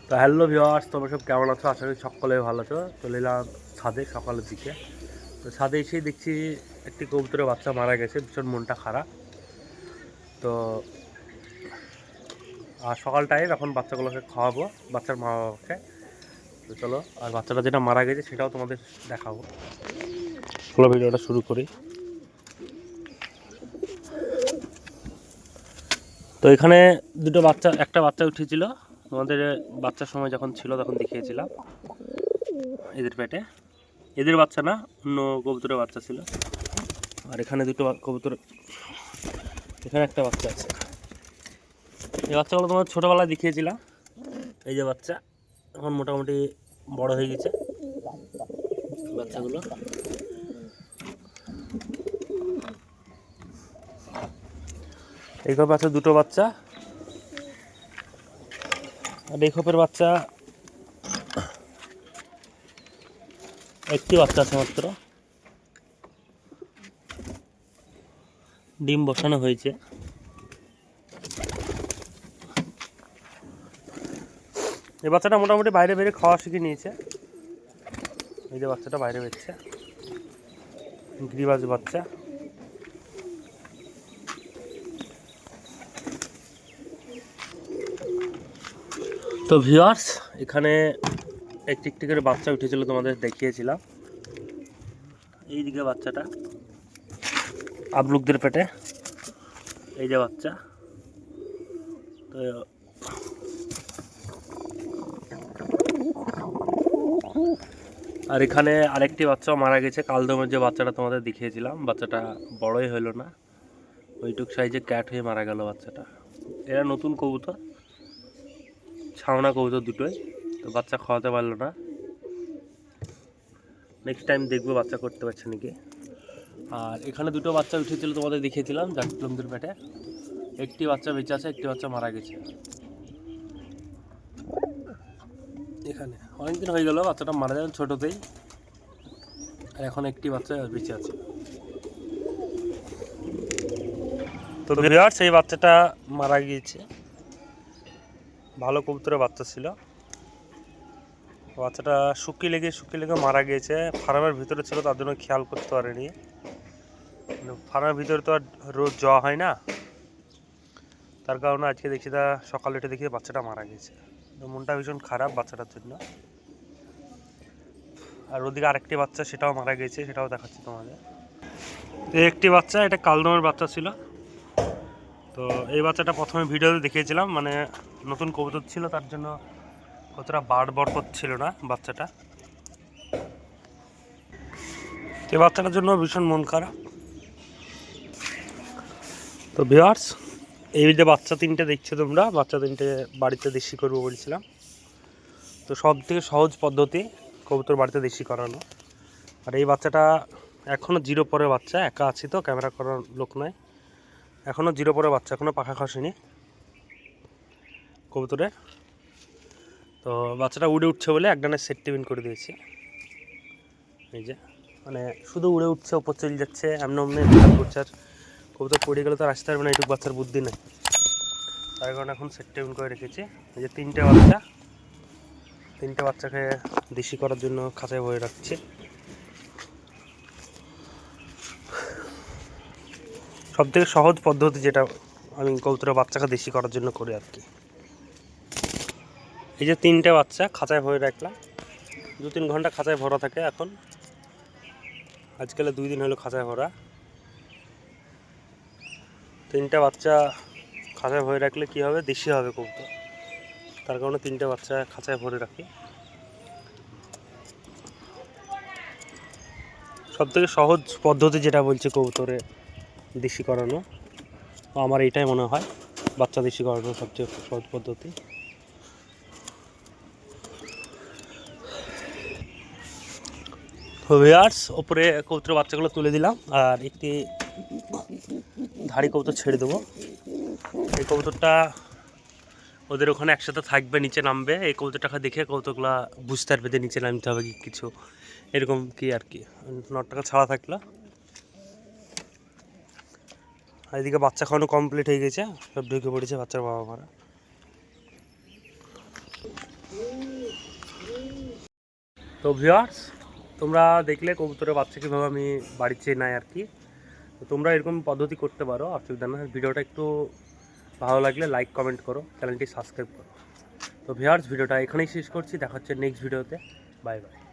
তো hello viewers, তোমরা সব কেমন আছো? আশা করি সকলে ভালো আছো। চলে এলাম ছাদে সকালের দিকে। তো ছাদে এসেই দেখছি একটি কবুতরের বাচ্চা মারা গেছে, ভীষণ মনটা খারাপ। তো আর সকাল টাইম এখন বাচ্চাগুলোকে খাওয়াবো, বাচ্চার মা বাবাকে। তো চলো, আর বাচ্চাটা যেটা মারা গেছে সেটাও তোমাদের দেখাবো। চলো ভিডিওটা শুরু করি। তো এখানে একটা বাচ্চা উঠেছিল, তোমাদের বাচ্চার সময় যখন ছিল তখন দেখিয়েছিলাম। এদের পেটে এদের বাচ্চা না, অন্য কবুতরের বাচ্চা ছিল। আর এখানে দুটো কবুতর, এখানে একটা বাচ্চা আছে। এই বাচ্চাগুলো তোমার ছোটোবেলায় দেখিয়েছিলাম। এই যে বাচ্চা এখন মোটামুটি বড় হয়ে গেছে বাচ্চাগুলো। এই খোপে আছে দুটো বাচ্চা, আর এই খোপের বাচ্চা একটি বাচ্চা আছে মাত্র, ডিম বসানো হয়েছে। এই বাচ্চাটা মোটামুটি বাইরে বেরিয়ে খাওয়া শিখে নিয়েছে। এই যে বাচ্চাটা বাইরে বেরোচ্ছে, গিরিবাজ বাচ্চা। তো ভিউয়ার্স, এখানে একটি একটি করে বাচ্চা উঠেছিল, তোমাদের দেখিয়েছিলাম। এইদিকে বাচ্চাটা আবলুকদের পেটে, এই যে বাচ্চা। তো আর এখানে আরেকটি বাচ্চাও মারা গেছে, কালদমের যে বাচ্চাটা তোমাদের দেখিয়েছিলাম। বাচ্চাটা বড়ই হলো না, ওইটুক সাইজে ক্যাট হয়ে মারা গেল বাচ্চাটা। এরা নতুন কবুতর, ছাওনা কবুতর দুটোই। তো বাচ্চা খাওয়াতে পারলো না, নেক্সট টাইম দেখবো বাচ্চা করতে পারছে নাকি। আর এখানে দুটো বাচ্চা উঠেছিল, তোমাদের দেখিয়েছিলাম জাটপ্লুমদের পেটে। একটি বাচ্চা বেঁচে আছে, একটি বাচ্চা মারা গেছে। এখানে অনেকদিন হয়ে গেল, বাচ্চাটা মারা যাবে ছোটোতেই। আর এখন একটি বাচ্চা বেঁচে আছে। তো ভিউয়ার্স, এই বাচ্চাটা মারা গিয়েছে, ভালো কবুতরের বাচ্চা ছিল। বাচ্চাটা শুকিয়ে লেগে মারা গিয়েছে। ফার্মের ভিতরে ছিল, তার জন্য খেয়াল করতে পারেনি। ফার্মের ভিতরে তো আর রোজ যাওয়া হয় না, তার কারণে আজকে দেখছি সকালে উঠে দেখি বাচ্চাটা মারা গেছে। মনটা ভীষণ খারাপ বাচ্চাটার জন্য। আর ওদিকে আরেকটি বাচ্চা, সেটাও মারা গেছে, সেটাও দেখাচ্ছি তোমাদের। এই একটি বাচ্চা, এটা কালদমের বাচ্চা ছিল। তো এই বাচ্চাটা প্রথমে ভিডিওতে দেখিয়েছিলাম, মানে নতুন কবুতর ছিল, তার জন্য অতটা বাড় করছিল না বাচ্চাটা। এই বাচ্চাটার জন্য ভীষণ মন খারাপ। তো ভিউয়ার্স, এই যে বাচ্চা তিনটে দেখছো তোমরা, বাচ্চা তিনটে বাড়িতে দেশি করবো বলছিলাম। তো সব থেকে সহজ পদ্ধতি কবুতর বাড়িতে দেশি করানো। আর এই বাচ্চাটা এখনও 0 পরের বাচ্চা, একা আছি তো, ক্যামেরা করার লোক নয়। এখনও 0 পরের বাচ্চা, এখনও পাখা খসেনি কবুতরে। তো বাচ্চাটা উড়ে উঠছে বলে একডানে সেট টেবিন করে দিয়েছি। এই যে মানে শুধু উড়ে উঠছে, ওপর চলে যাচ্ছে, এমনি অমনি করছে। আর কবুতর পড়ে গেলে তো আর আসতে পারবে না, এইটুকু বাচ্চার বুদ্ধি নেই। তার কারণে এখন সেট টেবিন করে রেখেছি। এই যে তিনটে বাচ্চাকে দেশি করার জন্য খাঁচায় ভরে রাখছি। সবথেকে সহজ পদ্ধতি যেটা আমি কবুতরের বাচ্চাকে দেশি করার জন্য করি আর কি। এই যে তিনটে বাচ্চা খাঁচায় ভরে রাখলাম, 2-3 ঘন্টা খাঁচায় ভরা থাকে। এখন আজকাল 2 দিন হলো খাঁচায় ভরা। তিনটে বাচ্চা খাঁচায় ভরে রাখলে কী হবে, দেশি হবে কবুতর। তার কারণে তিনটে বাচ্চা খাঁচায় ভরে রাখি। সবথেকে সহজ পদ্ধতি যেটা বলছে কবুতরে দেশি করানো, তো আমার এইটাই মনে হয় বাচ্চা দেশি করানোর সবচেয়ে সহজ পদ্ধতি। ভিউয়ার্স, ওপরে কবুতরের বাচ্চাগুলো তুলে দিলাম, আর একটি ধাড়ি কবুতর ছেড়ে দেবো। এই কবুতরটা ওদের ওখানে একসাথে থাকবে, নিচে নামবে। এই কবুতরটাকে দেখে কবুতরগুলো বুঝতে পারবে যে নিচে নামতে হবে কি কিছু, এরকম কি আর কি। নটটাকে ছাড়া থাকলো। আর এদিকে বাচ্চা খাওয়ানো কমপ্লিট হয়ে গেছে, সব ঢুকে পড়েছে বাচ্চার বাবা মারা। তো ভিউয়ার্স, তোমরা দেখলে কবুতরের বাচ্চা কীভাবে আমি বাড়ির চেয়ে নাই আর কি। তো তোমরা এরকম পদ্ধতি করতে পারো, অসুবিধা না। ভিডিওটা একটু ভালো লাগলে লাইক কমেন্ট করো, চ্যানেলটি সাবস্ক্রাইব করো। তো ভিউয়ার্স, ভিডিওটা এখানেই শেষ করছি, দেখা হচ্ছে নেক্সট ভিডিওতে। Bye bye.